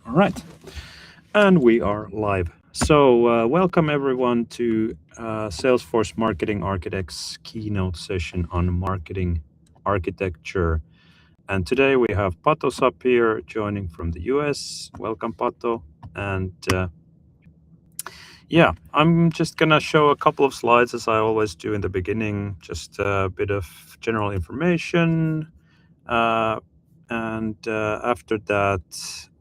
All right. And we are live. So, welcome everyone to Salesforce Marketing Architects keynote session on marketing architecture. And today we have Patos up here joining from the US. Welcome, Pato. And yeah, I'm just going to show a couple of slides as I always do in the beginning, just a bit of general information. And after that,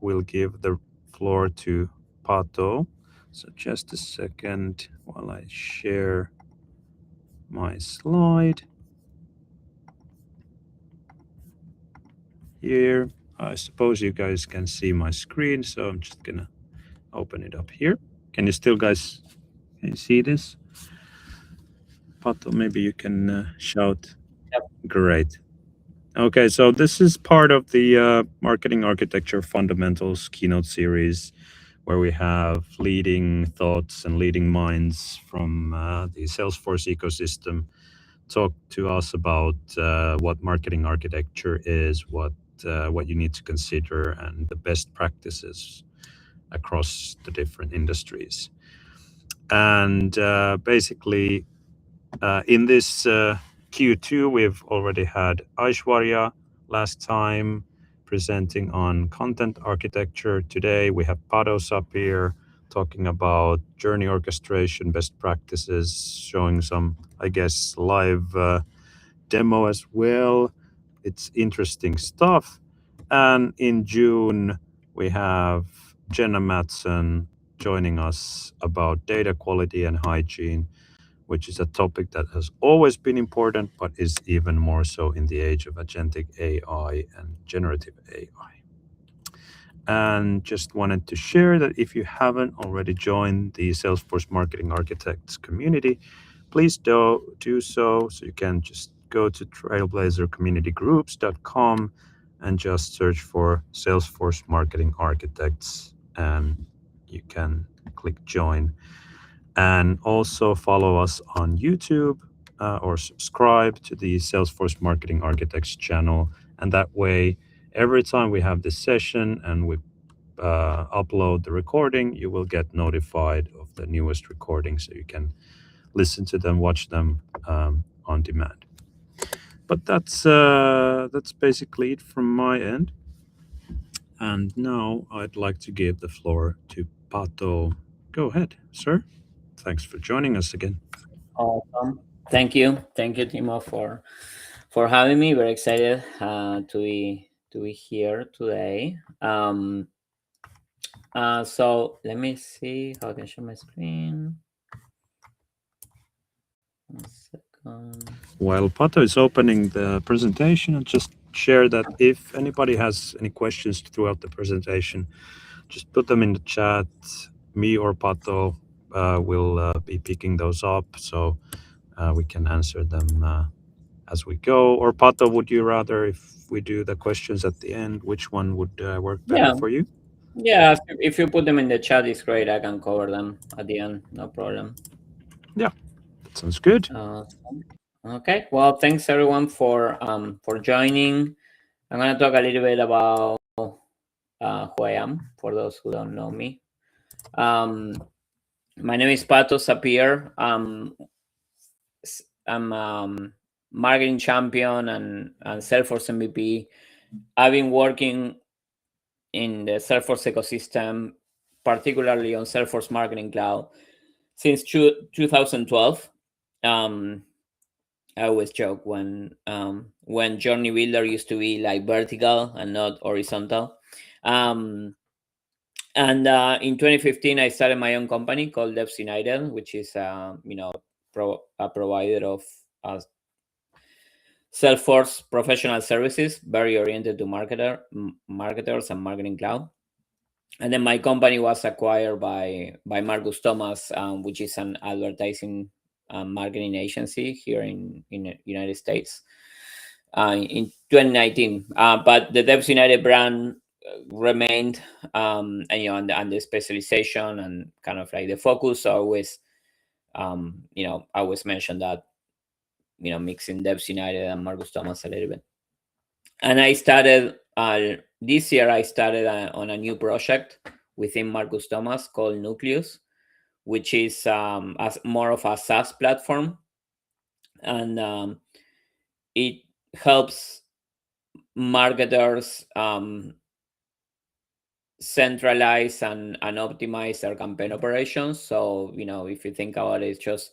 we'll give the floor to Pato. So just a second while I share my slide here. I suppose you guys can see my screen, so I'm just gonna open it up here. Can you still guys can you see this? Pato, maybe you can shout. Yep. Great. Okay, so this is part of the Marketing Architecture Fundamentals keynote series where we have leading thoughts and leading minds from the Salesforce ecosystem talk to us about what marketing architecture is, what you need to consider, and the best practices across the different industries. And basically, in this Q2, we've already had Aishwarya last time presenting on content architecture. Today, we have Pados up here talking about journey orchestration best practices, showing some, I guess, live demo as well. It's interesting stuff. And in June, we have Jenna Matson joining us about data quality and hygiene, which is a topic that has always been important, but is even more so in the age of agentic AI and generative AI. And just wanted to share that if you haven't already joined the Salesforce Marketing Architects community, please do so. So you can just go to trailblazercommunitygroups.com and just search for Salesforce Marketing Architects, and you can click join. And also follow us on YouTube or subscribe to the Salesforce Marketing Architects channel. And that way, every time we have this session and we upload the recording, you will get notified of the newest recording so you can listen to them, watch them on demand. But that's basically it from my end. And now I'd like to give the floor to Pato. Go ahead, sir. Thanks for joining us again. Awesome. Thank you, Timo, for having me. Very excited to be here today. So let me see how I can show my screen. 1 second. While Pato is opening the presentation, I'll just share that if anybody has any questions throughout the presentation, just put them in the chat. Me or Pato will be picking those up so we can answer them as we go. Or Pato, would you rather if we do the questions at the end? Which one would work better Yeah, for you? yeah. If you put them in the chat, it's great. I can cover them at the end. No problem. Yeah, that sounds good. Okay. Well, thanks everyone for joining. I'm gonna talk a little bit about who I am for those who don't know me. My name is Pato Sapir. I'm marketing champion and Salesforce MVP. I've been working in the Salesforce ecosystem, particularly on Salesforce Marketing Cloud, since 2012. I always joke when Journey Builder used to be like vertical and not horizontal. Um, and in 2015, I started my own company called Devs United, which is a provider of Salesforce professional services, very oriented to marketers and marketing cloud. And then my company was acquired by Marcus Thomas, which is an advertising marketing agency here in the United States in 2019. But the Devs United brand remained, and the specialization and kind of like the focus always, I always mention that, mixing Devs United and Marcus Thomas a little bit. And I started this year I started on a new project within Marcus Thomas called Nucleus, which is as more of a SaaS platform, and it helps marketers centralize and optimize their campaign operations. So, if you think about it, it's just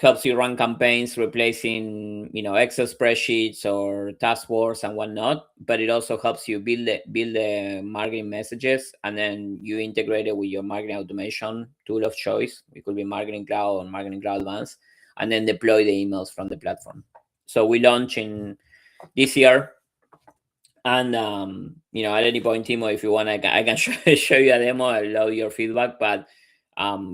helps you run campaigns, replacing Excel spreadsheets or task boards and whatnot. But it also helps you build the marketing messages, and then you integrate it with your marketing automation tool of choice. It could be Marketing Cloud or Marketing Cloud Advanced, and then deploy the emails from the platform. So we launch in this year, and at any point, Timo, if you want, I can show you a demo. I love your feedback, but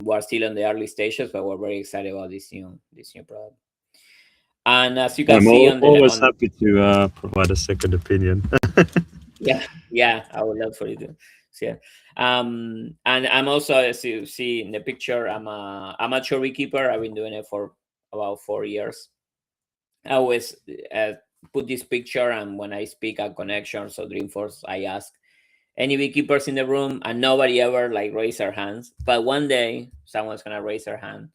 we're still in the early stages, but we're very excited about this new product. And as you can I'm see always happy to provide a second opinion. yeah, I would love for you to see it. And I'm also, as you see in the picture, I'm a amateur beekeeper. I've been doing it for about 4 years. I always put this picture, and when I speak at Connections or Dreamforce, I ask any beekeepers in the room, and nobody ever like raise their hands. But one day, someone's gonna raise their hand,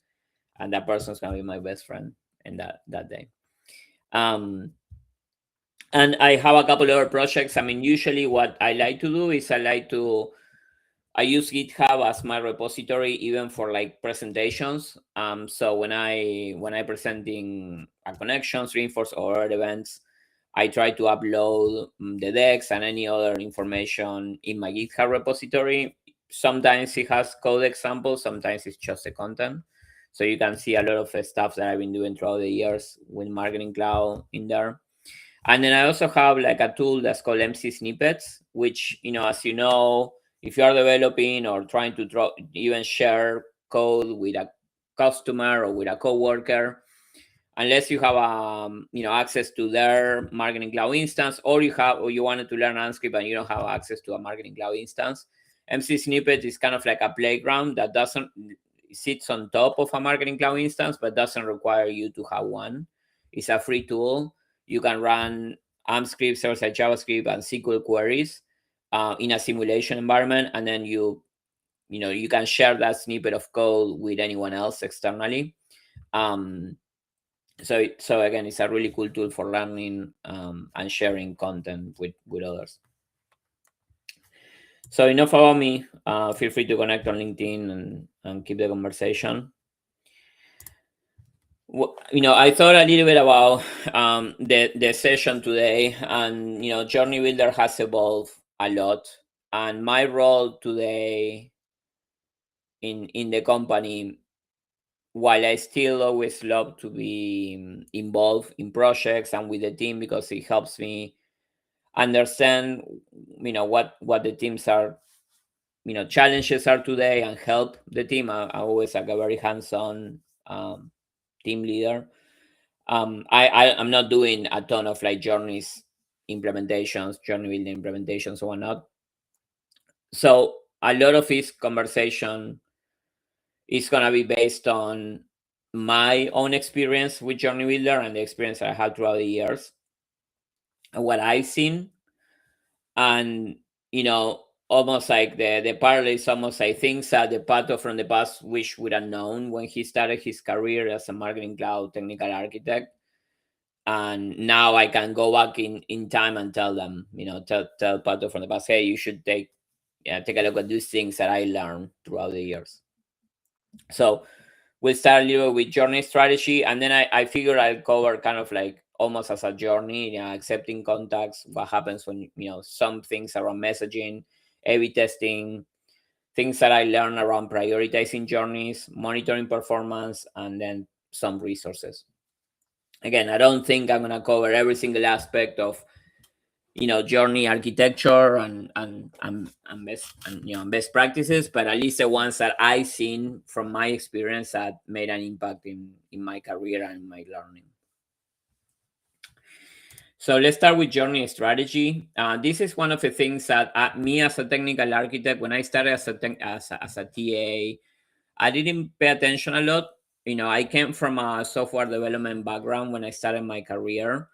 and that person's gonna be my best friend in that day. Um, and I have a couple other projects. I mean, usually what I like to do is I use GitHub as my repository, even for like presentations. So when I presenting a Connections, Reinforce, or other events, I try to upload the decks and any other information in my GitHub repository. Sometimes it has code examples, sometimes it's just the content. So you can see a lot of stuff that I've been doing throughout the years with Marketing Cloud in there. And then I also have like a tool that's called MC Snippets, which, as you know, if you are developing or trying to even share code with a customer or with a coworker, unless you have access to their Marketing Cloud instance, or you wanted to learn Anscript and you don't have access to a Marketing Cloud instance, MC Snippet is kind of like a playground that doesn't sits on top of a Marketing Cloud instance, but doesn't require you to have one. It's a free tool. You can run AMP scripts, server-side JavaScript, and SQL queries in a simulation environment, and then you can share that snippet of code with anyone else externally. So again, it's a really cool tool for learning and sharing content with others. So enough about me. Feel free to connect on LinkedIn and keep the conversation. I thought a little bit about the session today, and Journey Builder has evolved a lot, and my role today in the company, while I still always love to be involved in projects and with the team, because it helps me understand what the teams are challenges are today, and help the team. I always like a very hands-on team leader. I'm not doing a ton of like journey building implementations or whatnot. So a lot of this conversation is gonna be based on my own experience with Journey Builder and the experience I had throughout the years and what I've seen. And almost like the parallel is almost like things that the Pato from the past wish would have known when he started his career as a Marketing Cloud technical architect. And now I can go back in time and tell them, tell Pato from the past, hey, you should take a look at these things that I learned throughout the years. So we'll start a little with journey strategy, and then I figure I'll cover kind of like almost as a journey, accepting contacts, what happens when some things around messaging, A/B testing, things that I learned around prioritizing journeys, monitoring performance, and then some resources. Again, I don't think I'm gonna cover every single aspect of journey architecture and best practices, but at least the ones that I've seen from my experience that made an impact in my career and my learning. So let's start with journey strategy. This is one of the things that me as a technical architect, when I started as a TA, I didn't pay attention a lot. I came from a software development background when I started my career,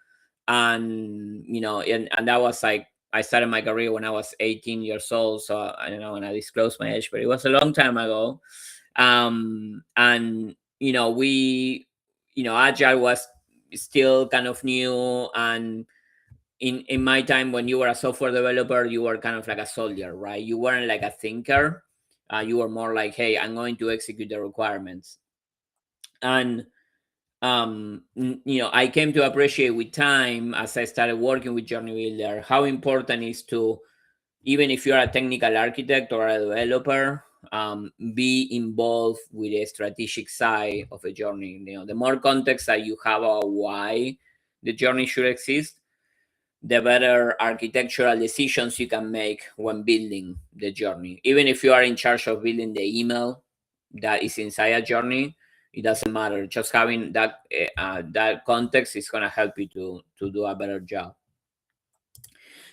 and and that was like I started my career when I was 18 years old, so I don't know when I disclose my age, but it was a long time ago. And Agile was still kind of new, and in my time when you were a software developer, you were kind of like a soldier, right? You weren't like a thinker. You were more like, hey, I'm going to execute the requirements. And I came to appreciate with time, as I started working with Journey Builder, how important it is to, even if you're a technical architect or a developer, be involved with the strategic side of a journey. The more context that you have about why the journey should exist, the better architectural decisions you can make when building the journey. Even if you are in charge of building the email that is inside a journey, it doesn't matter. Just having that context is going to help you to do a better job.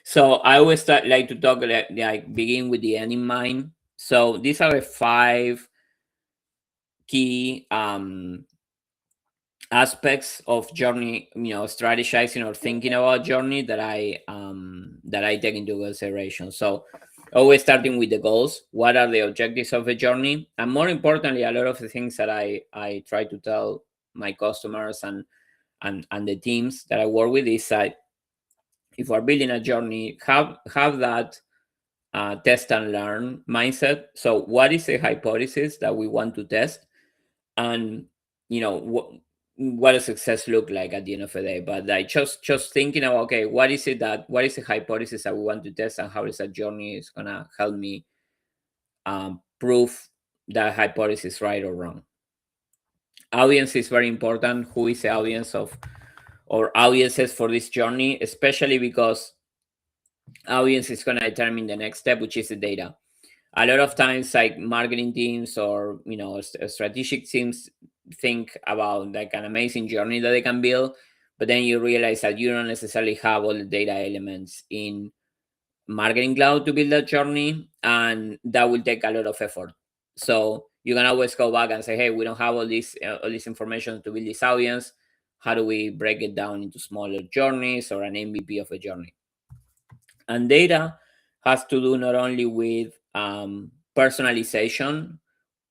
So I always like to talk like begin with the end in mind. So these are the 5 key aspects of journey, strategizing or thinking about journey that I take into consideration. So always starting with the goals. What are the objectives of a journey? And more importantly, a lot of the things that I try to tell my customers and the teams that I work with is that if we're building a journey, have that test and learn mindset. So what is the hypothesis that we want to test? And what does success look like at the end of the day? But like just thinking about, okay, what is the hypothesis that we want to test, and how is that journey is gonna help me prove that hypothesis right or wrong. Audience is very important. Who is the audience of, or audiences for this journey, especially because audience is going to determine the next step, which is the data. A lot of times, like marketing teams or strategic teams think about like an amazing journey that they can build, but then you realize that you don't necessarily have all the data elements in marketing cloud to build that journey, and that will take a lot of effort. So you can always go back and say, hey, we don't have all this information to build this audience. How do we break it down into smaller journeys or an MVP of a journey? And data has to do not only with personalization,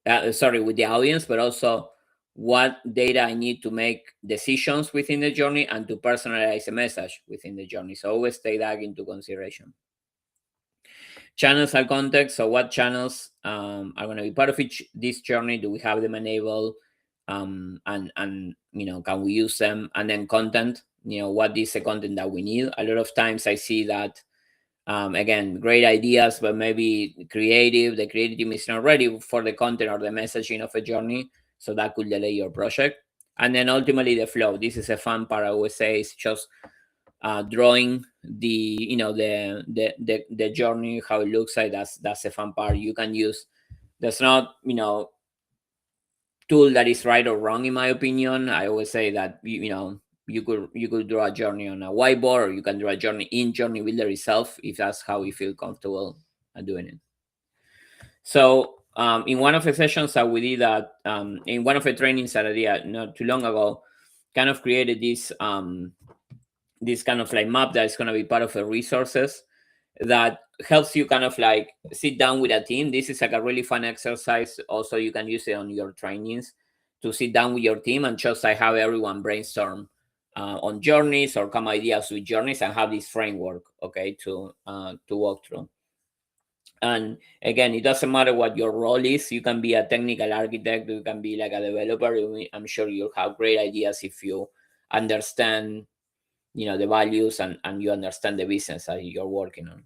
with the audience, but also what data I need to make decisions within the journey and to personalize a message within the journey. So always take that into consideration. Channels and context. So what channels are going to be part of this journey? Do we have them enabled? And can we use them? And then content. What is the content that we need? A lot of times I see that again, great ideas, but maybe the creative team is not ready for the content or the messaging of a journey, so that could delay your project. And then ultimately the flow. This is a fun part. I always say is just drawing the journey, how it looks like. That's a fun part. You can use. There's not tool that is right or wrong in my opinion. I always say that you could draw a journey on a whiteboard, or you can draw a journey in Journey Builder itself if that's how you feel comfortable doing it. So in one of the sessions that we did in one of the trainings that I did not too long ago, kind of created this this kind of like map that is going to be part of the resources that helps you kind of like sit down with a team. This is like a really fun exercise. Also, you can use it on your trainings to sit down with your team and just like have everyone brainstorm on journeys or come ideas with journeys and have this framework, okay, to walk through. And again, it doesn't matter what your role is. You can be a technical architect, you can be like a developer. I'm sure you'll have great ideas if you understand the values and you understand the business that you're working on.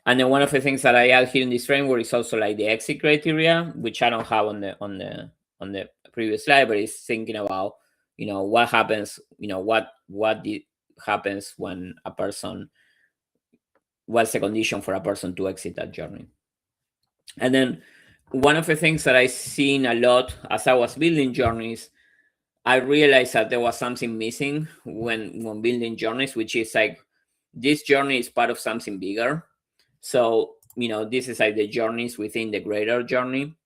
And then one of the things that I add here in this framework is also like the exit criteria, which I don't have on the previous slide, but it's thinking about what happens, what happens when a person, what's the condition for a person to exit that journey. And then one of the things that I've seen a lot as I was building journeys, I realized that there was something missing when building journeys, which is like this journey is part of something bigger. So, this is like the journeys within the greater journey.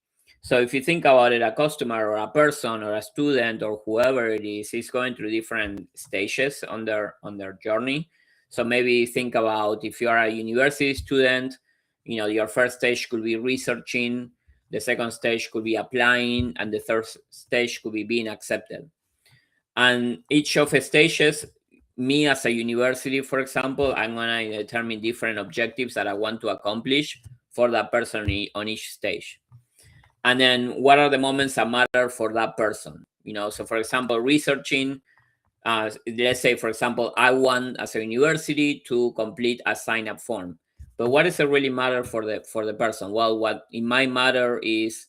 So if you think about it, a customer or a person or a student or whoever it is going through different stages on their journey. So maybe think about if you are a university student, your first stage could be researching, the second stage could be applying, and the third stage could be being accepted. And each of the stages, me as a university, for example, I'm going to determine different objectives that I want to accomplish for that person on each stage. And then what are the moments that matter for that person? So for example, researching, let's say, for example, I want as a university to complete a sign up form. But what does it really matter for the person? Well, what it might matter is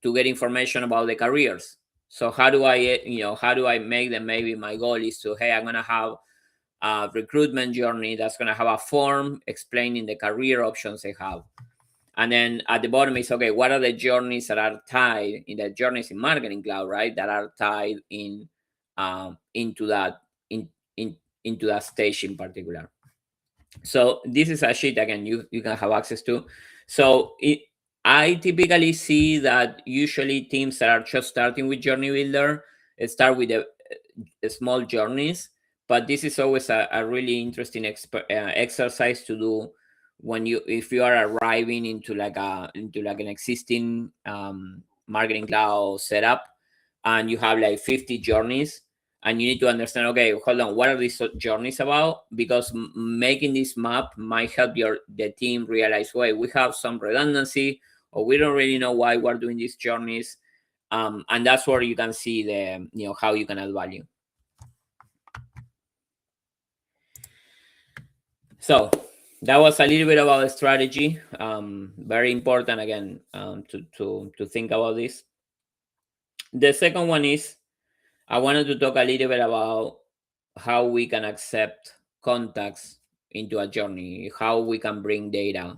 to get information about the careers. So how do I make them? Maybe my goal is to, hey, I'm gonna have a recruitment journey that's gonna have a form explaining the career options they have. And then at the bottom is, okay, what are the journeys that are tied in the journeys in Marketing Cloud, right? That are tied into that into that stage in particular. So this is a sheet, again, you can have access to. So I typically see that usually teams that are just starting with Journey Builder start with the small journeys, but this is always a really interesting exercise to do if you are arriving into like an existing Marketing Cloud setup, and you have like 50 journeys, and you need to understand, okay, hold on, what are these journeys about? Because making this map might help the team realize, wait, we have some redundancy, or we don't really know why we're doing these journeys. And that's where you can see how you can add value. So that was a little bit about the strategy. Very important, again, to think about this. The second one is, I wanted to talk a little bit about how we can accept contacts into a journey, how we can bring data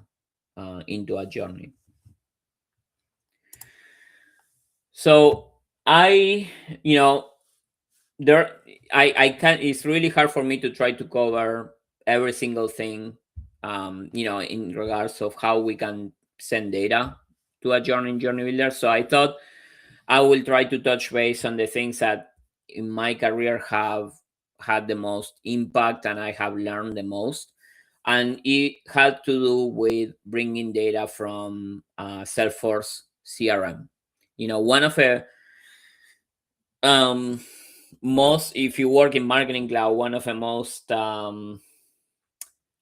into a journey. So I can, it's really hard for me to try to cover every single thing, in regards of how we can send data to a journey builder. So I thought I will try to touch base on the things that in my career have had the most impact and I have learned the most. And it had to do with bringing data from Salesforce CRM. One of the most, if you work in Marketing Cloud, one of the most, I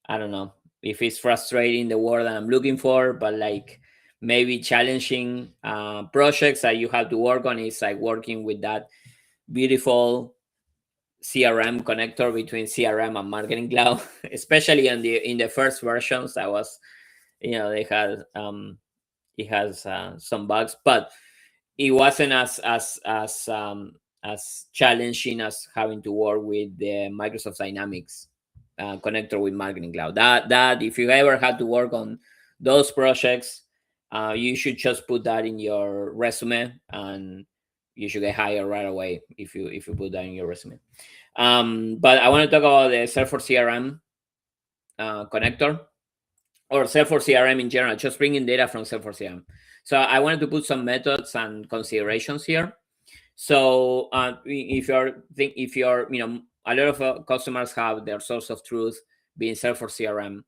don't know if it's frustrating, the word that I'm looking for, but like maybe challenging projects that you have to work on is like working with that beautiful CRM connector between CRM and Marketing Cloud, especially in the first versions. That was, they had it has some bugs, but it wasn't as challenging as having to work with the Microsoft Dynamics connector with Marketing Cloud. That if you ever had to work on those projects, you should just put that in your resume, and you should get hired right away if you put that in your resume. But I want to talk about the Salesforce CRM connector, or Salesforce CRM in general, just bringing data from Salesforce CRM. So I wanted to put some methods and considerations here. So if you're, a lot of customers have their source of truth being Salesforce CRM,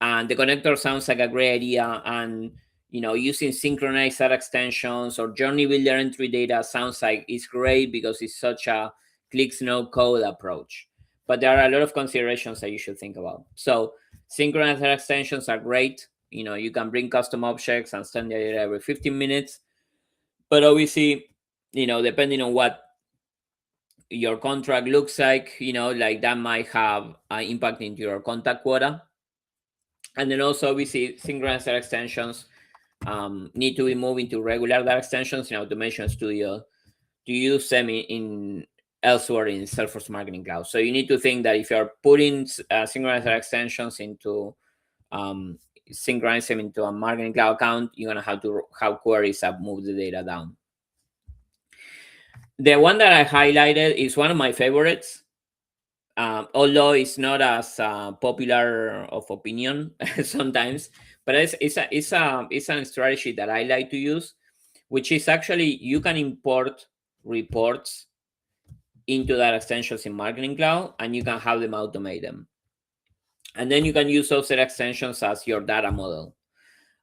and the connector sounds like a great idea. And using synchronized set extensions or journey builder entry data sounds like it's great because it's such a clicks no code approach. But there are a lot of considerations that you should think about. So synchronized set extensions are great. You can bring custom objects and send the data every 15 minutes. But obviously, depending on what your contract looks like, like that might have an impact into your contact quota. And then also, obviously, synchronous data extensions need to be moved into regular data extensions in Automation Studio to use them in elsewhere in Salesforce Marketing Cloud. So you need to think that if you're putting synchronous data extensions into synchronize them into a Marketing Cloud account, you're going to have to have queries that move the data down. The one that I highlighted is one of my favorites, although it's not as popular of opinion sometimes, but it's a strategy that I like to use, which is actually you can import reports into that extensions in Marketing Cloud, and you can have them automate them. And then you can use those extensions as your data model.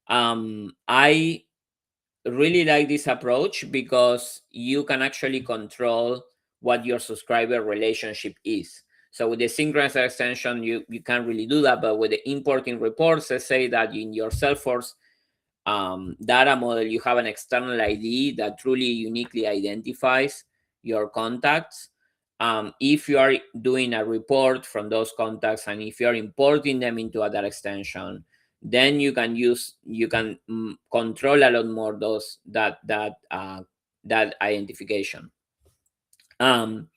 I really like this approach because you can actually control what your subscriber relationship is. So with the synchronous extension, you can't really do that. But with the importing reports, let's say that in your Salesforce data model, you have an external ID that truly uniquely identifies your contacts. If you are doing a report from those contacts and if you are importing them into a data extension, then you can control a lot more those that identification. Um,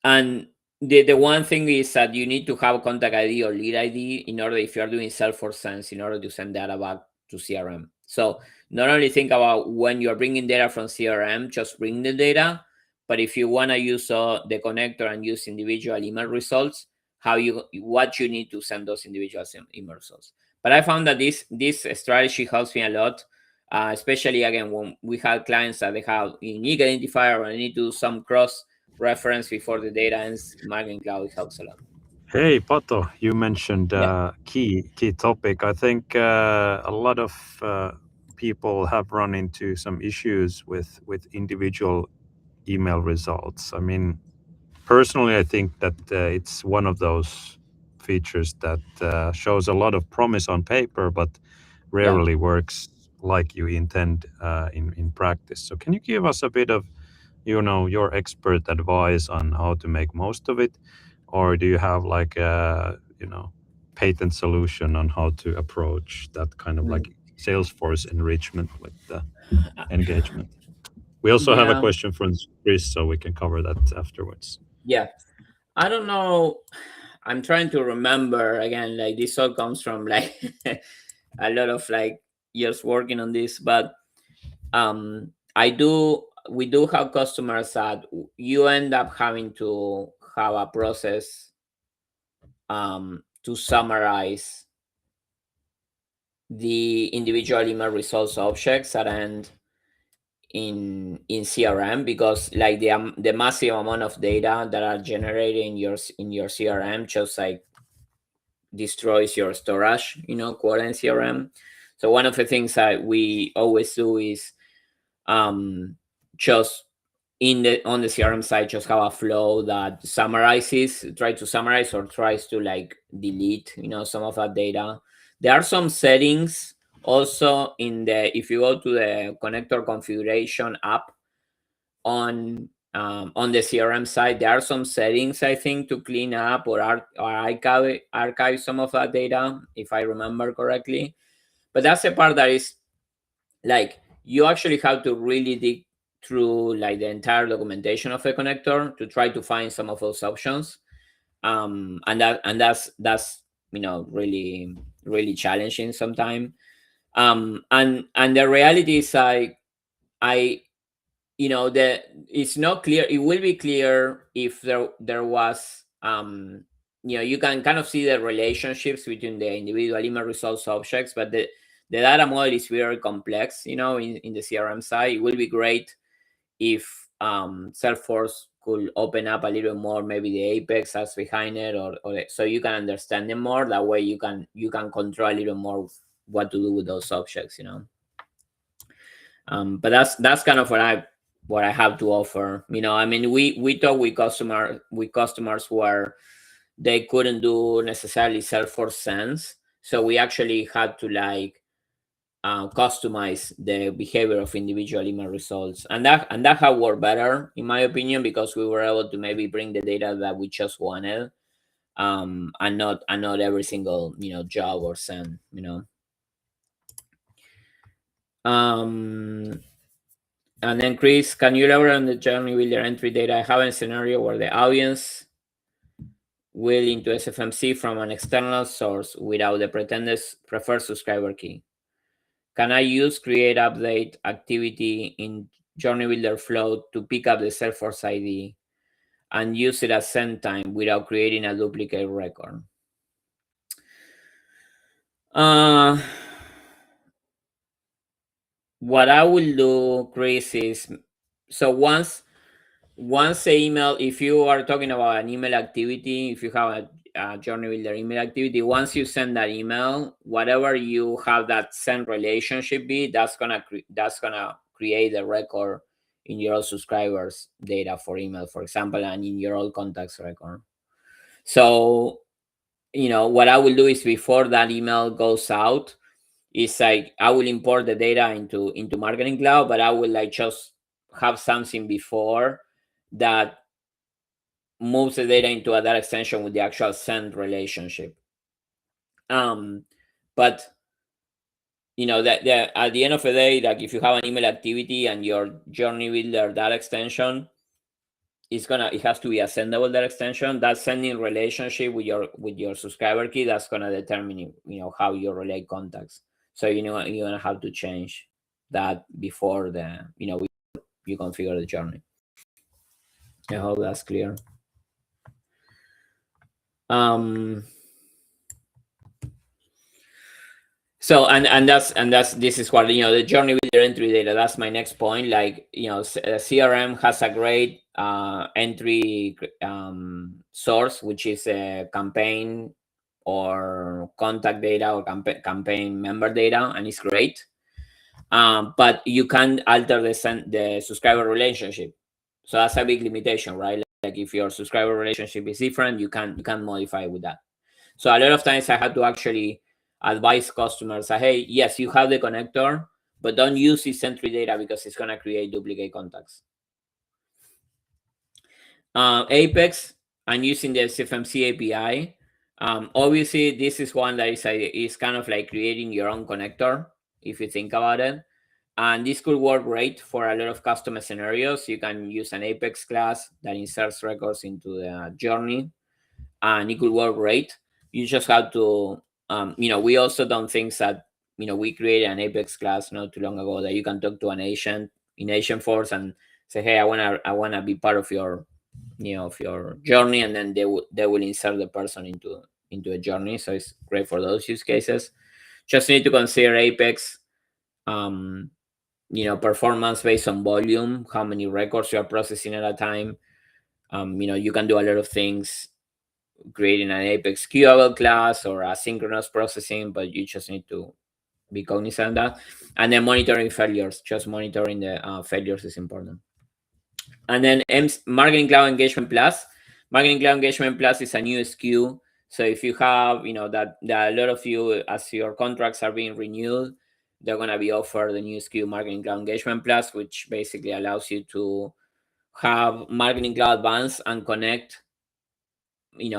and the one thing is that you need to have contact ID or lead ID in order, if you're doing Salesforce Sense, in order to send data back to CRM. So not only think about when you're bringing data from CRM, just bring the data, but if you want to use the connector and use individual email results, what you need to send those individual email results. But I found that this strategy helps me a lot, especially again when we have clients that they have unique identifier or they need to do some cross reference before the data ends. Marketing Cloud helps a lot. Hey, Pato, you mentioned Yeah, key topic. I think a lot of people have run into some issues with individual email results. I mean, personally, I think that it's one of those features that shows a lot of promise on paper, but yeah. rarely works like you intend in practice. So, can you give us a bit of, your expert advice on how to make most of it, or do you have like a patent solution on how to approach that kind of Mm. like Salesforce enrichment with the engagement? We also have a Yeah, question from Chris, so we can cover that afterwards. yeah. I don't know. I'm trying to remember again. Like this all comes from like a lot of like years working on this, but I do. We do have customers that you end up having to have a process to summarize the individual email results objects at end in CRM, because like the massive amount of data that are generated in your CRM just like destroys your storage, quote in CRM. So one of the things that we always do is just on the CRM side, just have a flow that try to summarize or tries to like delete, some of that data. There are some settings also if you go to the connector configuration app on the CRM side, there are some settings I think to clean up or archive some of that data, if I remember correctly. But that's the part that is like you actually have to really dig through like the entire documentation of a connector to try to find some of those options. And that's really really challenging sometimes. And the reality is I the it's not clear. It will be clear if there was you can kind of see the relationships between the individual email results objects, but the data model is very complex, in the CRM side. It will be great if Salesforce could open up a little more, maybe the apex as behind it, so you can understand them more. That way you can control a little more what to do with those objects. But that's kind of what I have to offer. I mean, we talk with customers where they couldn't do necessarily Salesforce Sense, so we actually had to like customize the behavior of individual email results, and that have worked better in my opinion, because we were able to maybe bring the data that we just wanted, and not every single job or send. um And then, Chris, can you elaborate on the journey builder entry data? I have a scenario where the audience will into SFMC from an external source without the pretended preferred subscriber key. Can I use create update activity in journey builder flow to pick up the Salesforce ID and use it as send time without creating a duplicate record? Uh, what I will do, Chris, is so once the email, if you are talking about an email activity, if you have journey builder email activity, once you send that email, whatever you have that send relationship be, that's gonna create a record in your old subscribers data for email, for example, and in your old contacts record. So what I will do is, before that email goes out, is like I will import the data into Marketing Cloud, but I will like just have something before that moves the data into a data extension with the actual send relationship. But that at the end of the day, like if you have an email activity and your journey builder data extension, it has to be a sendable data extension. That sending relationship with your subscriber key, that's gonna determine how you relate contacts. So you're gonna have to change that before you configure the journey. I hope that's clear. So this is what the journey builder entry data. That's my next point. Like CRM has a great entry source, which is a campaign or contact data or campaign member data, and it's great. But you can alter the subscriber relationship, so that's a big limitation, right? Like if your subscriber relationship is different, you can modify with that. So a lot of times I had to actually advise customers, hey, yes, you have the connector, but don't use this entry data because it's going to create duplicate contacts. Apex, I'm using the SFMC API. Obviously, this is one that is kind of like creating your own connector, if you think about it. And this could work great for a lot of customer scenarios. You can use an Apex class that inserts records into the journey, and it could work great. You just have to, we also done things that, we created an Apex class not too long ago that you can talk to an agent in Agentforce and say, hey, I wanna be part of your, of your journey, and then they will insert the person into a journey. So it's great for those use cases. Just need to consider Apex, performance based on volume, how many records you are processing at a time. You can do a lot of things creating an Apex queuable class or asynchronous processing, but you just need to be cognizant of that. And then monitoring failures, just monitoring the failures is important. And then Marketing Cloud Engagement Plus. Marketing Cloud Engagement Plus is a new SKU. So if you have, that a lot of you, as your contracts are being renewed, they're going to be offered the new SKU Marketing Cloud Engagement Plus, which basically allows you to have Marketing Cloud Advanced and connect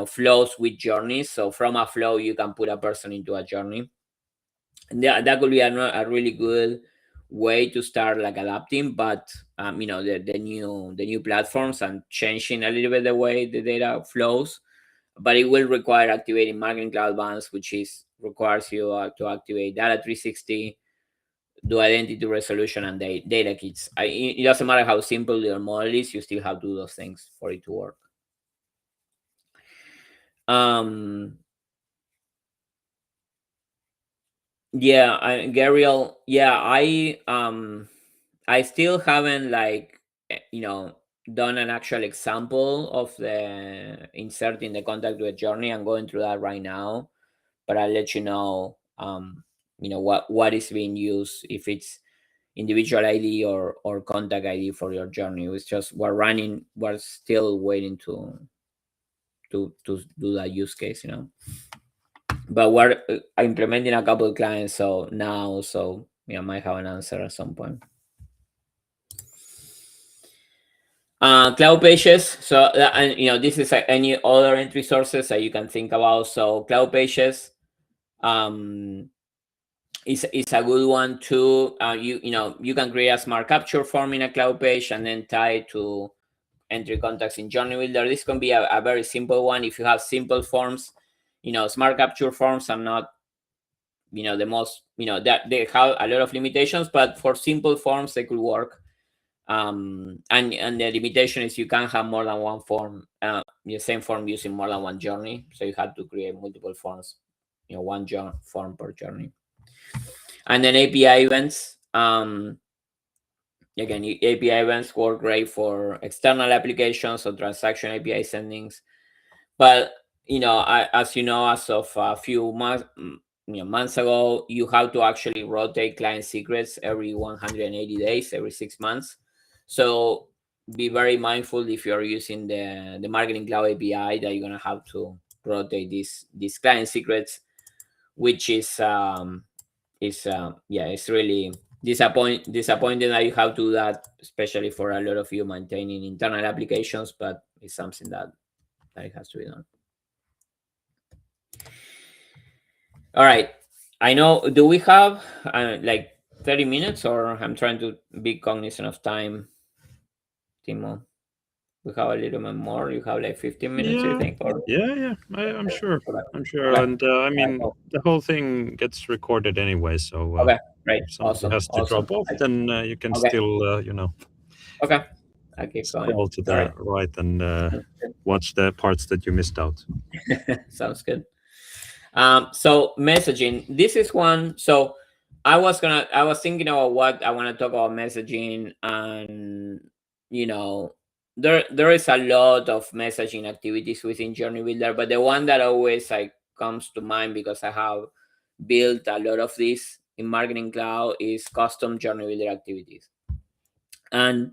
flows with journeys. So from a flow, you can put a person into a journey. And that could be a really good way to start like adapting, but the new platforms and changing a little bit the way the data flows. But it will require activating Marketing Cloud Advanced, which requires you to activate Data 360, do identity resolution, and data kits. It doesn't matter how simple your model is, you still have to do those things for it to work. Yeah, Gabriel. Yeah, I still haven't done an actual example of the inserting the contact to a journey. I'm going through that right now, but I'll let you know. What is being used, if it's individual ID or contact ID for your journey. It's just we're still waiting to do that use case. But we're implementing a couple of clients now, so I might have an answer at some point. Cloud pages. So and this is any other entry sources that you can think about. So cloud pages is a good one too. You can create a smart capture form in a cloud page and then tie it to entry contacts in Journey Builder. This can be a very simple one if you have simple forms. Smart capture forms are not the most, that they have a lot of limitations, but for simple forms they could work. And the limitation is you can't have more than one form, the same form using more than one journey. So you have to create multiple forms, one form per journey. And then API events. Again, API events work great for external applications or transaction API sendings. But as you know, as of a few months ago, you have to actually rotate client secrets every 180 days, every 6 months. So be very mindful if you're using the Marketing Cloud API that you're gonna have to rotate these client secrets, which it's really disappointing that you have to do that, especially for a lot of you maintaining internal applications, but it's something that it has to be done. All right. I know. Do we have like 30 minutes, or I'm trying to be cognizant of time, Timo? We have a little bit more. You have like 15 minutes, you Yeah, think? Or yeah. I'm sure. okay, I'm sure. okay, And I all right, mean, cool. the whole thing gets recorded anyway. So Okay, great, if somebody awesome, has to awesome. drop off, then you can Okay, still, okay. I keep going. scroll to All the right. right and watch the parts that you missed out. Sounds good. So messaging. This is one. So I was thinking about what I want to talk about messaging, and you know, there is a lot of messaging activities within Journey Builder, but the one that always like comes to mind because I have built a lot of this in Marketing Cloud is custom Journey Builder activities. And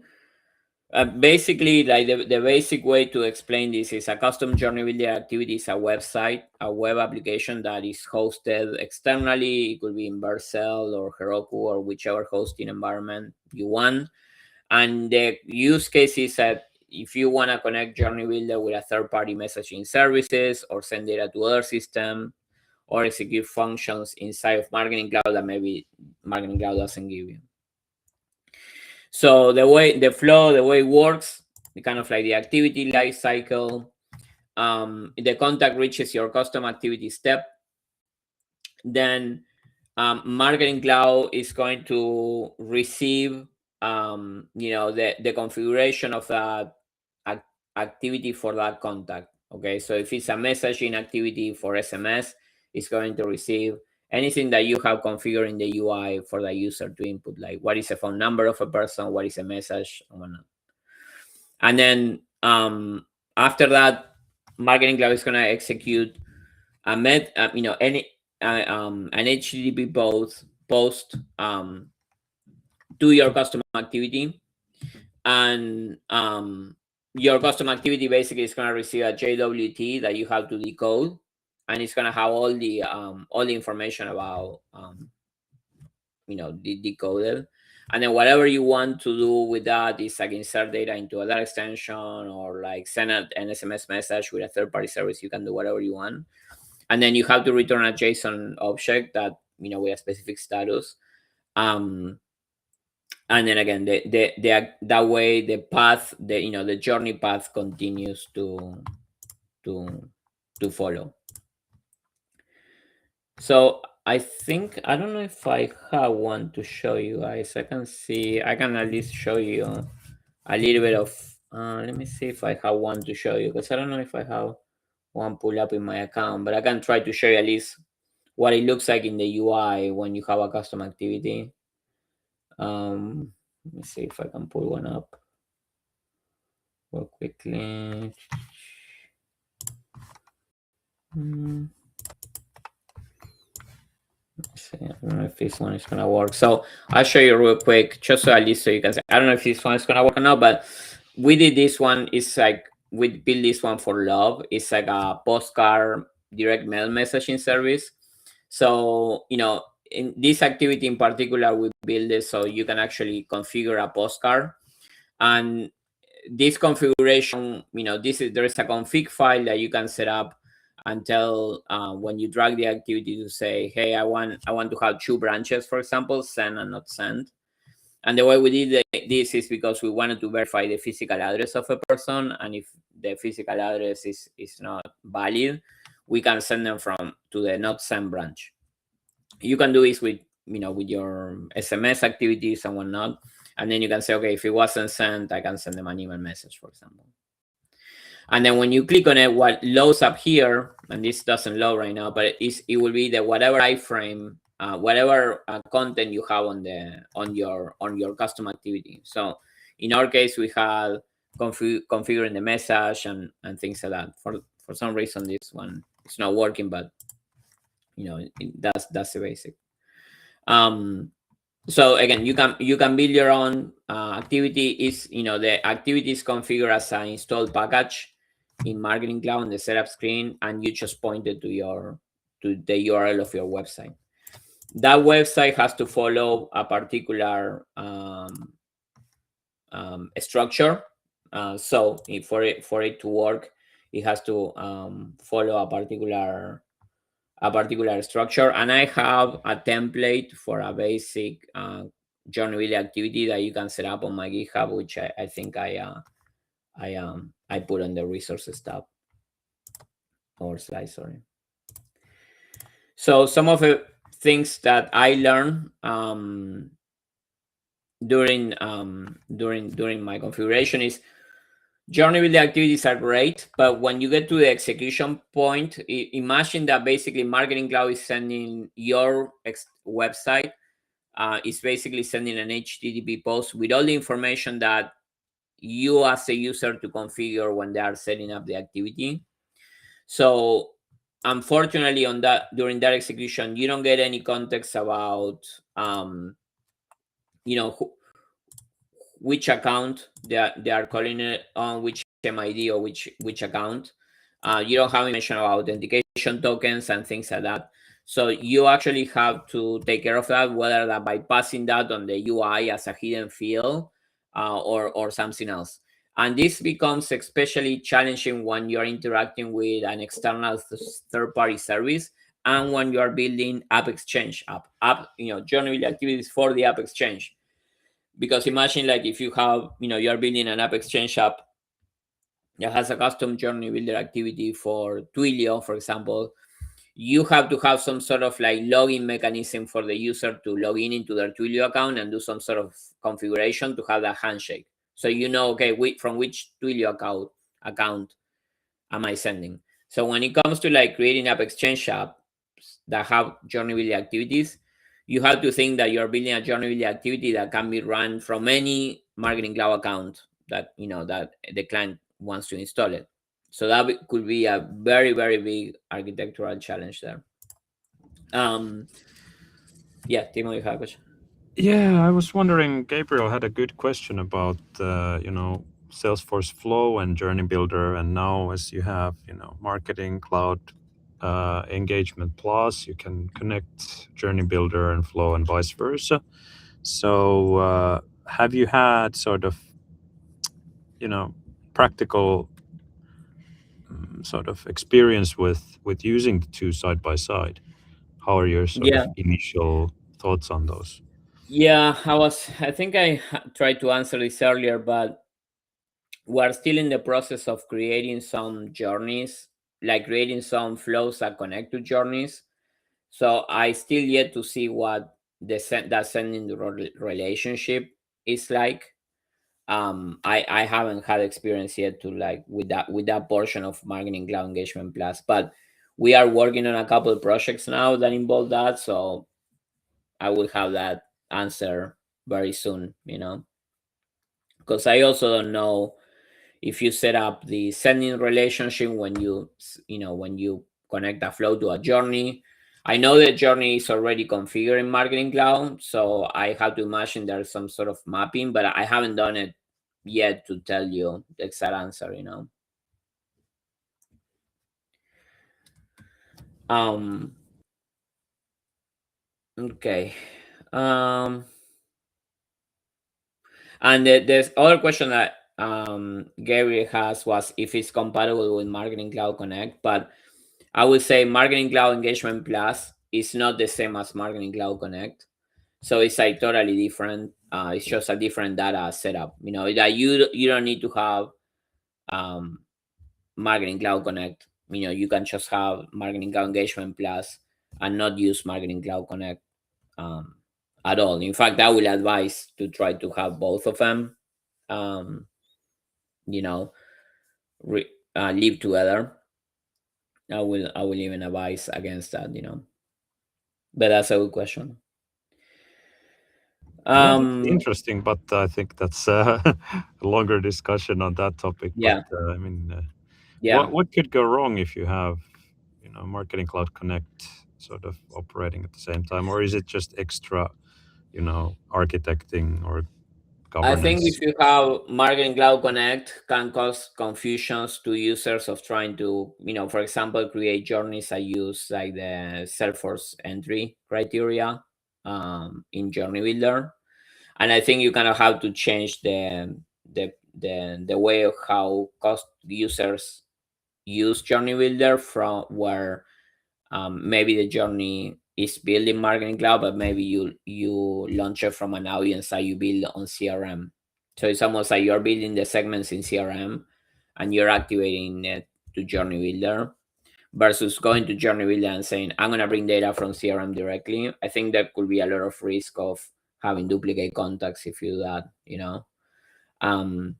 basically, like the basic way to explain this is a custom journey builder activity is a website, a web application that is hosted externally. It could be in Vercel or Heroku or whichever hosting environment you want. And the use case is that if you want to connect Journey Builder with a third-party messaging services or send data to other system or execute functions inside of Marketing Cloud that maybe Marketing Cloud doesn't give you. So the way the flow, the way it works, kind of like the activity life cycle. The contact reaches your custom activity step. Then Marketing Cloud is going to receive the configuration of that activity for that contact. Okay, so if it's a messaging activity for SMS, it's going to receive anything that you have configured in the UI for the user to input, like what is a phone number of a person, what is a message, and whatnot. And then after that, Marketing Cloud is going to execute an HTTP post to your custom activity, and your custom activity basically is going to receive a JWT that you have to decode, and it's going to have all the information about the decoded. And then whatever you want to do with that is like insert data into a data extension or like send an SMS message with a third-party service. You can do whatever you want. And then you have to return a JSON object that with a specific status. And then again, that way the path, the journey path continues to follow. So I think, I don't know if I have one to show you guys. I can at least show you a little bit of, let me see if I have one to show you, because I don't know if I have one pull up in my account, but I can try to show you at least what it looks like in the UI when you have a custom activity. Let me see if I can pull one up real quickly. See, I don't know if this one is gonna work. So I'll show you real quick, just so at least so you can see. I don't know if this one is gonna work or not, but we did this one. It's like we built this one for love. It's like a postcard direct mail messaging service. So in this activity in particular, we build it so you can actually configure a postcard, and this configuration, there is a config file that you can set up and tell when you drag the activity to say, hey, I want to have 2 branches, for example, send and not send. And the way we did this is because we wanted to verify the physical address of a person, and if the physical address is not valid, we can send them to the not send branch. You can do this with with your SMS activities and whatnot, and then you can say, okay, if it wasn't sent, I can send them an email message, for example. And then when you click on it, what loads up here, and this doesn't load right now, but it will be the whatever iframe, whatever content you have on your custom activity. So in our case, we had configuring the message and things like that. For for some reason this one is not working, but that's the basic. um so again, you can build your own activity. Is the activity is configured as an installed package in Marketing Cloud on the setup screen, and you just point it to the URL of your website. That website has to follow a particular structure. So for it to work, it has to follow a particular structure. And I have a template for a basic journey activity that you can set up on my GitHub, which I think I put on the resources tab or slide. Sorry. So some of the things that I learned during my configuration is journey building activities are great, but when you get to the execution point, imagine that basically Marketing Cloud is sending your website. It's basically sending an HTTP post with all the information that you as a user to configure when they are setting up the activity. So unfortunately, during that execution, you don't get any context about which account they are calling it on, which MID or which account. You don't have information about authentication tokens and things like that. So you actually have to take care of that, whether that by passing that on the UI as a hidden field or something else. And this becomes especially challenging when you're interacting with an external third-party service and when you are building App Exchange journey activities for the App Exchange. Because imagine like if you have, you're building an App Exchange app that has a custom journey builder activity for Twilio, for example, you have to have some sort of like login mechanism for the user to log in into their Twilio account and do some sort of configuration to have that handshake. So okay, from which Twilio account am I sending? So when it comes to like creating App Exchange apps that have journey building activities, you have to think that you're building a journey building activity that can be run from any Marketing Cloud account that that the client wants to install it. So that could be a very, very big architectural challenge there. Yeah, Timo, you have a question? Yeah, I was wondering, Gabriel had a good question about, Salesforce Flow and Journey Builder. And now as you have, Marketing Cloud Engagement Plus, you can connect Journey Builder and Flow and vice versa. So have you had sort of, practical sort of experience with using the two side by side? How are your sort of Yeah, initial thoughts on those? yeah. I think I tried to answer this earlier, but we're still in the process of creating some journeys, like creating some flows that connect to journeys. So I still yet to see what that sending the relationship is like. I haven't had experience yet to like with that portion of Marketing Cloud Engagement Plus, but we are working on a couple of projects now that involve that. So I will have that answer very soon. Because I also don't know if you set up the sending relationship when you connect a flow to a journey. I know the journey is already configured in Marketing Cloud, so I have to imagine there's some sort of mapping, but I haven't done it yet to tell you the exact answer. Um. Okay. Um. And there's other question that Gary has was if it's compatible with Marketing Cloud Connect, but I would say Marketing Cloud Engagement Plus is not the same as Marketing Cloud Connect. So it's like totally different. It's just a different data setup. That you don't need to have um, Marketing Cloud Connect. You can just have Marketing Cloud Engagement Plus and not use Marketing Cloud Connect um, at all. In fact, I will advise to try to have both of them. Um, you know, live together. I will even advise against that. But that's a good question. Yeah, that's Um, interesting, but I think that's a longer discussion on that topic. But yeah, I mean, Yeah, What could go wrong if you have, Marketing Cloud Connect sort of operating at the same time, or is it just extra, architecting or I think governance? if you have Marketing Cloud Connect, can cause confusions to users of trying to, for example, create journeys. I use like the Salesforce entry criteria in Journey Builder, and I think you kind of have to change the way of how cost users use Journey Builder from where maybe the journey is built in Marketing Cloud, but maybe you launch it from an audience that you build on CRM. So it's almost like you're building the segments in CRM and you're activating it to Journey Builder versus going to Journey Builder and saying, I'm going to bring data from CRM directly. I think there could be a lot of risk of having duplicate contacts if you do that.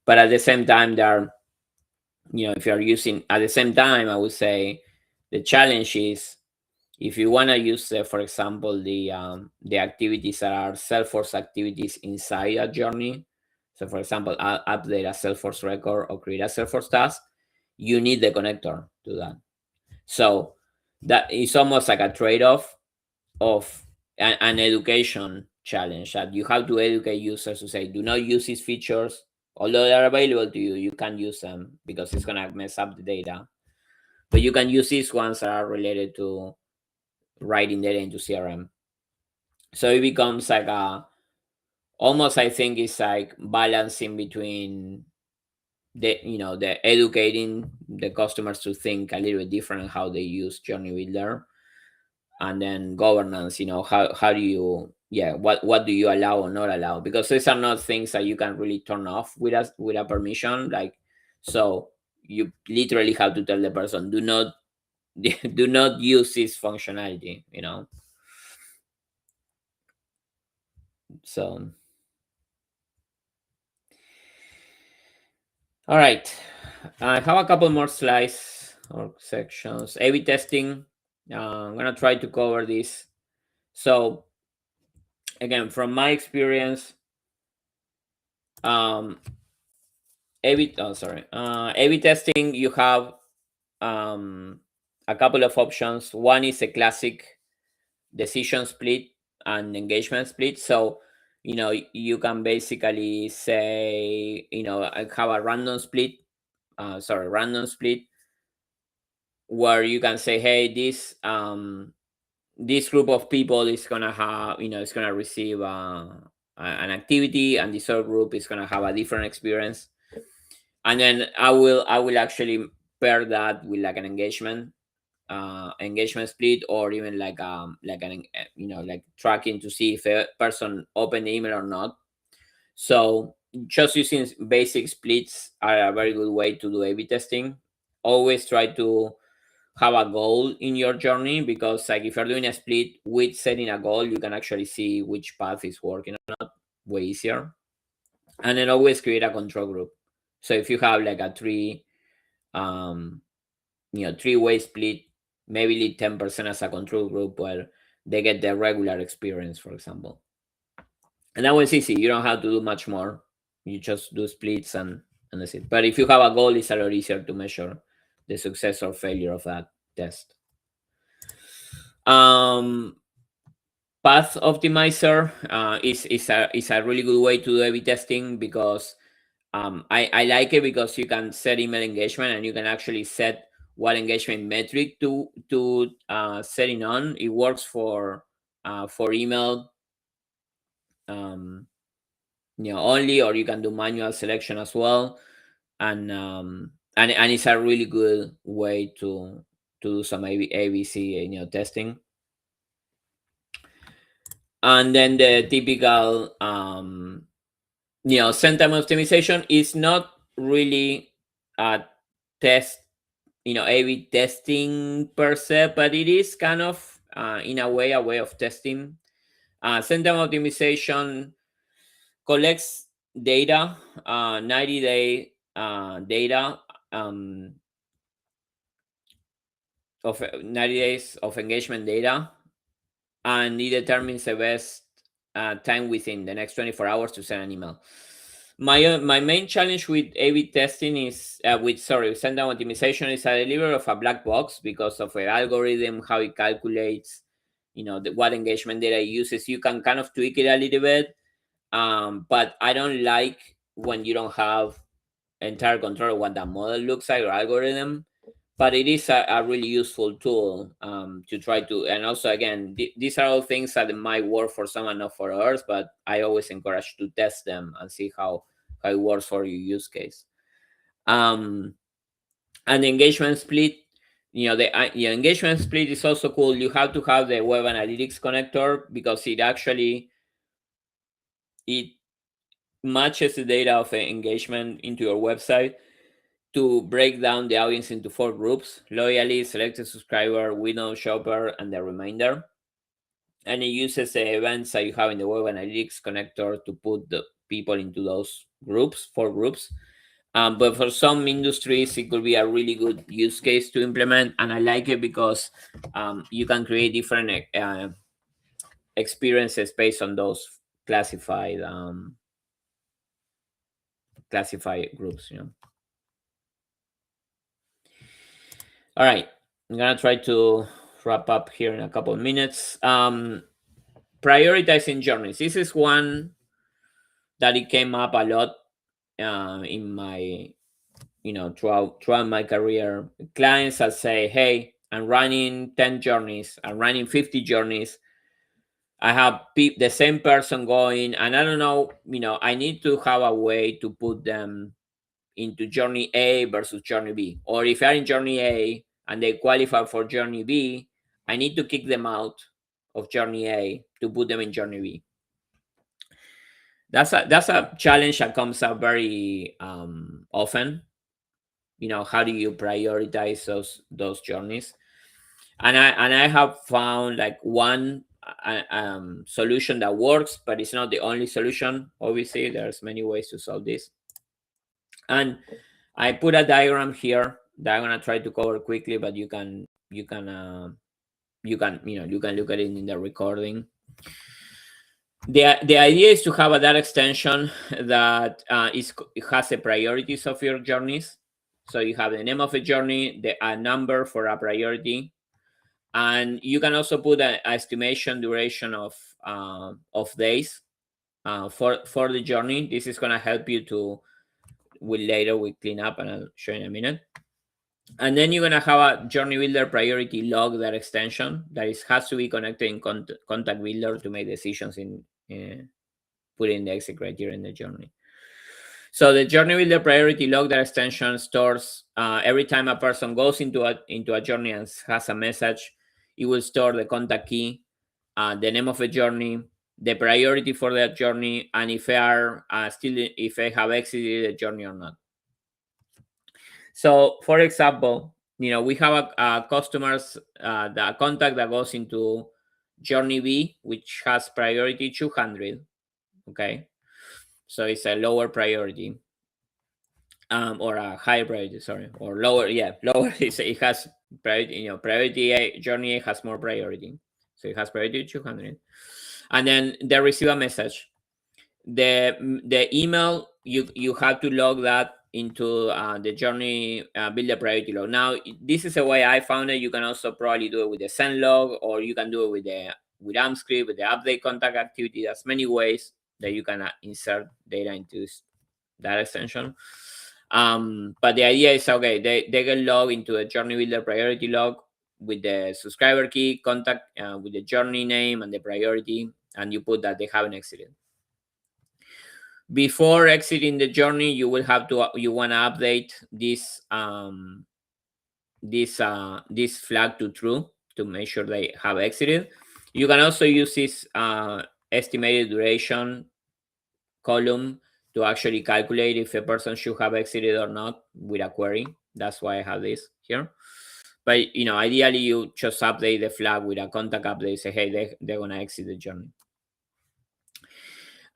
But at the same time, there are, if you're using at the same time, I would say the challenge is if you want to use, for example, the activities that are Salesforce activities inside a journey. So, for example, update a Salesforce record or create a Salesforce task. You need the connector to that. So that is almost like a trade-off of an education challenge that you have to educate users to say, do not use these features. Although they are available to you, you can't use them because it's gonna mess up the data. But you can use these ones that are related to writing data into CRM. So it becomes like almost, I think it's like balancing between the educating the customers to think a little bit different how they use Journey Builder, and then governance. How do you, what do you allow or not allow, because these are not things that you can really turn off with a permission. Like, so you literally have to tell the person, do not do not use this functionality. So, all right, I have a couple more slides or sections. A/B testing. I'm gonna try to cover this. So again, from my experience, um, A/B. Oh, sorry. A/B testing. You have a couple of options. One is a classic decision split and engagement split. So you can basically say, I have a random split. Random split where you can say, hey, this group of people is gonna have, it's gonna receive an activity, and this other group is gonna have a different experience. And then I will actually pair that with like an engagement split, or even like an like tracking to see if a person opened the email or not. So just using basic splits are a very good way to do A/B testing. Always try to have a goal in your journey, because like if you're doing a split with setting a goal, you can actually see which path is working or not way easier. And then always create a control group. So if you have like a um three-way split, maybe leave 10% as a control group where they get the regular experience, for example. And that was easy. You don't have to do much more. You just do splits and that's it. But if you have a goal, it's a lot easier to measure the success or failure of that test. Um, Path Optimizer is a really good way to do A/B testing, because I like it because you can set email engagement and you can actually set what engagement metric to setting on. It works for email only, or you can do manual selection as well, and it's a really good way to do some ABC testing. And then the typical send time optimization is not really a test, A/B testing per se, but it is kind of in a way of testing. Send time optimization collects data, 90-day data of 90 days of engagement data, and it determines the best time within the next 24 hours to send an email. My main challenge with A/B testing is with send-down optimization is a delivery of a black box because of the algorithm, how it calculates, what engagement data it uses. You can kind of tweak it a little bit, but I don't like when you don't have entire control of what that model looks like or algorithm. But it is a really useful tool to try to, and also again, these are all things that might work for some and not for others, but I always encourage to test them and see how it works for your use case. And the engagement split, the engagement split is also cool. You have to have the web analytics connector because it matches the data of engagement into your website to break down the audience into 4 groups: loyally, selected subscriber, window shopper, and the remainder. And it uses the events that you have in the web analytics connector to put the people into those groups, 4 groups. But for some industries, it could be a really good use case to implement. And I like it because you can create different experiences based on those classified groups. All right, I'm gonna try to wrap up here in a couple of minutes. Prioritizing journeys. This is one that it came up a lot in my, throughout my career. Clients that say, "Hey, I'm running 10 journeys. I'm running 50 journeys. I have the same person going, and I don't know. I need to have a way to put them into journey A versus journey B. Or if they're in journey A and they qualify for journey B, I need to kick them out of journey A to put them in journey B." That's a challenge that comes up very often. How do you prioritize those journeys? And I have found like one solution that works, but it's not the only solution. Obviously, there's many ways to solve this. And I put a diagram here that I'm gonna try to cover quickly, but you can look at it in the recording. The idea is to have a data extension that it has the priorities of your journeys. So you have the name of a journey, a number for a priority, and you can also put an estimation duration of days for the journey. This is going to help you to later we clean up, and I'll show you in a minute. And then you're going to have a journey builder priority log, that extension that has to be connected in contact builder to make decisions in putting the exit criteria in the journey. So the journey builder priority log, that extension stores every time a person goes into a journey and has a message, it will store the contact key, the name of the journey, the priority for that journey, and if they are if they have exited the journey or not. So, for example, we have a customers the contact that goes into journey B, which has priority 200. Okay, so it's a lower priority, or a higher priority, sorry, or lower. Yeah, lower. It has priority. Priority A, journey A has more priority, so it has priority 200. And then they receive a message. The email, you have to log that into the journey builder priority log. Now, this is a way I found it. You can also probably do it with the send log, or you can do it with AmpScript, with the update contact activity. There's many ways that you can insert data into that extension. But the idea is, okay, they get logged into a journey builder priority log with the subscriber key, contact with the journey name and the priority, and you put that they haven't exited. Before exiting the journey, you will have to want to update this this flag to true to make sure they have exited. You can also use this estimated duration column to actually calculate if a person should have exited or not with a query. That's why I have this here. But ideally, you just update the flag with a contact update. Say, hey, they're gonna exit the journey.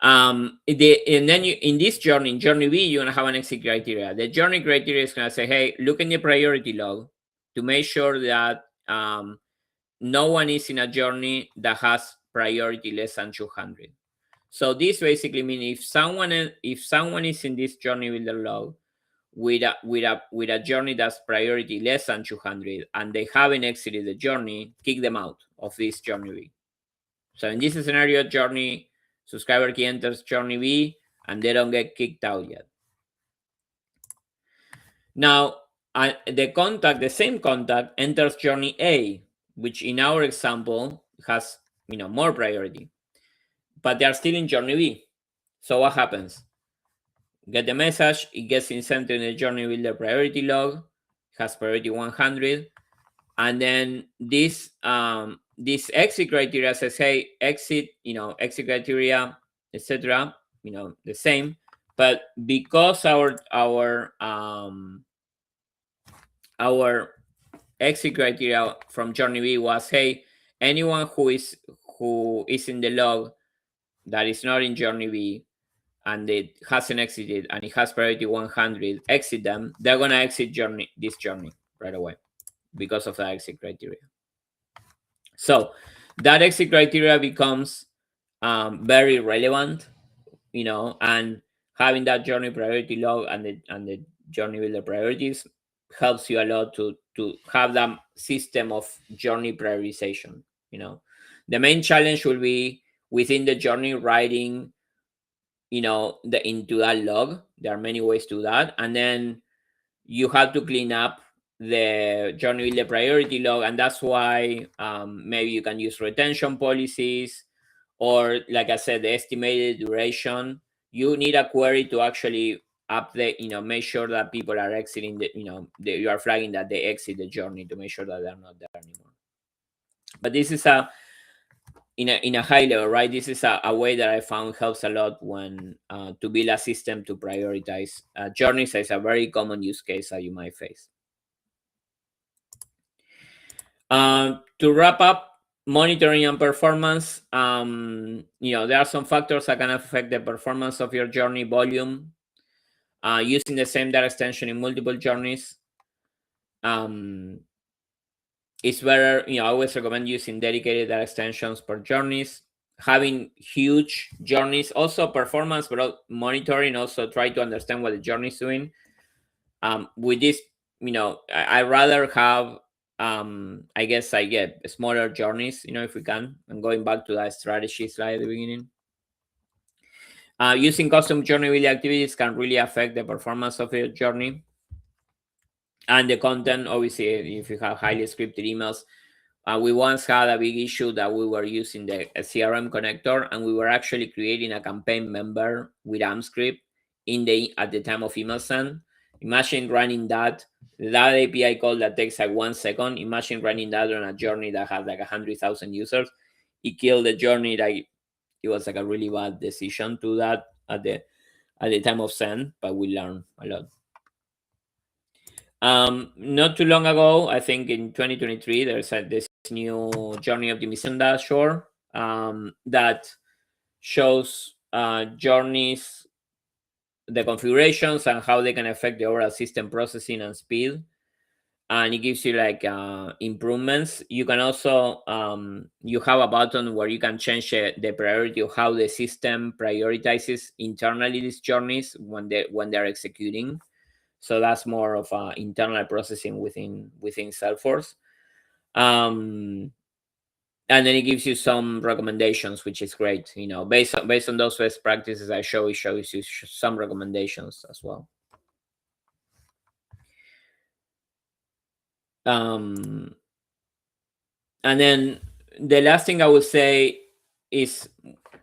And then in this journey, in journey B, you're gonna have an exit criteria. The journey criteria is gonna say, hey, look in the priority log to make sure that no one is in a journey that has priority less than 200. So this basically means if someone is in this journey builder log with a journey that's priority less than 200 and they haven't exited the journey, kick them out of this journey B. So in this scenario, journey subscriber key enters journey B and they don't get kicked out yet. Now, the same contact enters journey A, which in our example has more priority, but they are still in journey B. So what happens? Get the message, it gets inserted in the journey builder priority log, has priority 100, and then this exit criteria says, hey, exit, exit criteria, etc. The same, but because our exit criteria from journey B was, hey, anyone who is in the log that is not in journey B and it hasn't exited and it has priority 100, exit them, they're gonna exit this journey right away because of the exit criteria. So that exit criteria becomes very relevant, and having that journey priority log and the journey builder priorities helps you a lot to have that system of journey prioritization. The main challenge will be within the journey writing into that log. There are many ways to that, and then you have to clean up the journey builder priority log, and that's why maybe you can use retention policies, or like I said, the estimated duration. You need a query to actually update, make sure that people are exiting you are flagging that they exit the journey to make sure that they're not there anymore. But this is in a high level, right? This is a way that I found helps a lot when to build a system to prioritize journeys. Is a very common use case that you might face. To wrap up, monitoring and performance, there are some factors that can affect the performance of your journey volume. Using the same data extension in multiple journeys, it's better. I always recommend using dedicated data extensions per journeys. Having huge journeys, also performance, but monitoring, also try to understand what the journey is doing. With this, I rather have I guess I get smaller journeys, if we can. I'm going back to that strategy slide at the beginning. Using custom journey building activities can really affect the performance of your journey. And the content, obviously, if you have highly scripted emails. We once had a big issue that we were using the CRM connector, and we were actually creating a campaign member with AMScript at the time of email send. Imagine running that API call that takes like 1 second. Imagine running that on a journey that has like 100,000 users. It killed the journey. Like, it was like a really bad decision to that at the time of send, but we learned a lot. Not too long ago, I think in 2023, there's this new journey optimization dashboard that shows journeys, the configurations, and how they can affect the overall system processing and speed. And it gives you like improvements. You can also you have a button where you can change the priority of how the system prioritizes internally these journeys when they're executing. So that's more of internal processing within Salesforce. And then it gives you some recommendations, which is great. Based on those best practices I show, it shows you some recommendations as well. And then the last thing I would say is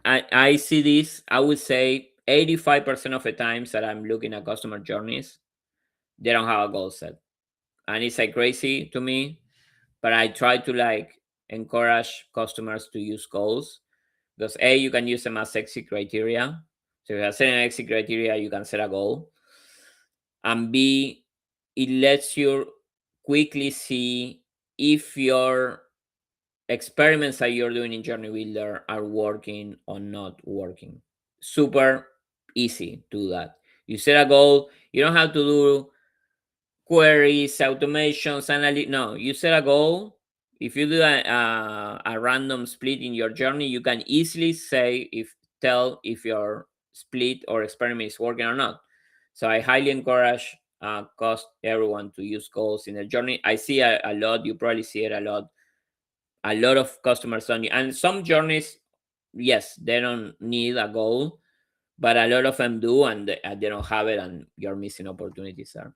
I see this. I would say 85% of the times that I'm looking at customer journeys, they don't have a goal set, and it's like crazy to me. But I try to like encourage customers to use goals, because A, you can use them as exit criteria. So if you are setting an exit criteria, you can set a goal. And B, it lets you quickly see if your experiments that you're doing in Journey Builder are working or not working. Super easy to do that. You set a goal. You don't have to do queries, automations, no, you set a goal. If you do a random split in your journey, you can easily say if tell if your split or experiment is working or not. So I highly encourage cost everyone to use goals in the journey. I see a lot. You probably see it a lot. A lot of customers only, and some journeys, yes, they don't need a goal, but a lot of them do, and they don't have it, and you're missing opportunities there.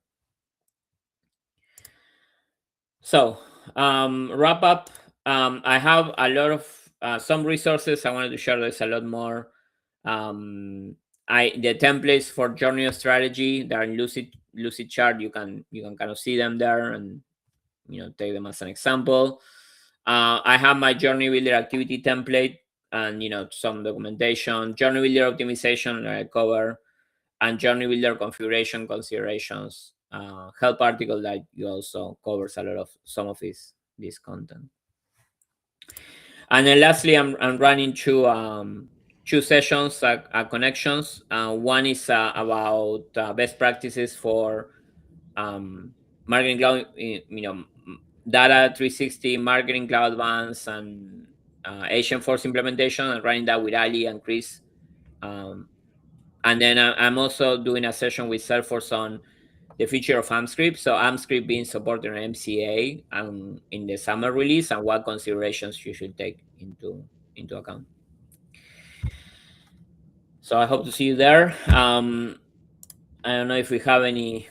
So, wrap up. I have a lot of some resources I wanted to share. There's a lot more. The templates for journey of strategy, they're in Lucid chart. You can kind of see them there, and take them as an example. I have my journey builder activity template, and some documentation, journey builder optimization that I cover, and journey builder configuration considerations. Help article that you also covers a lot of some of this content. And then lastly, I'm running two sessions connections. One is about best practices for marketing cloud, data 360, marketing cloud advance, and Asian Force implementation, and running that with Ali and Chris. And then I'm also doing a session with Salesforce on the feature of AmpScript. So AmpScript being supported on MCA in the summer release, and what considerations you should take into account. So I hope to see you there. I don't know if we have any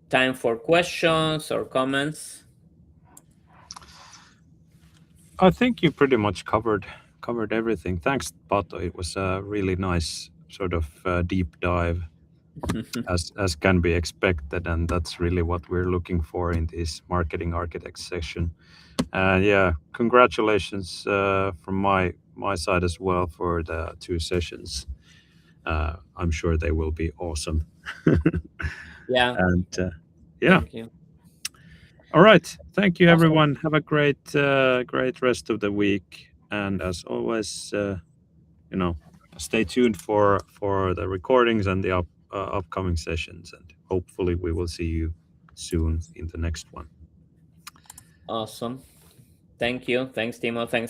time for questions or comments. I think you pretty much covered everything. Thanks, Pato. It was a really nice sort of deep dive, as can be expected, and that's really what we're looking for in this marketing architect session. Yeah, congratulations from my side as well for the two sessions. I'm sure they will be awesome. Yeah. And yeah. Thank you. All right. Thank you, Awesome. everyone. Have a great rest of the week. And as always, stay tuned for the recordings and the upcoming sessions. And hopefully, we will see you soon in the next one. Awesome. Thank you. Thanks, Timo. Thanks,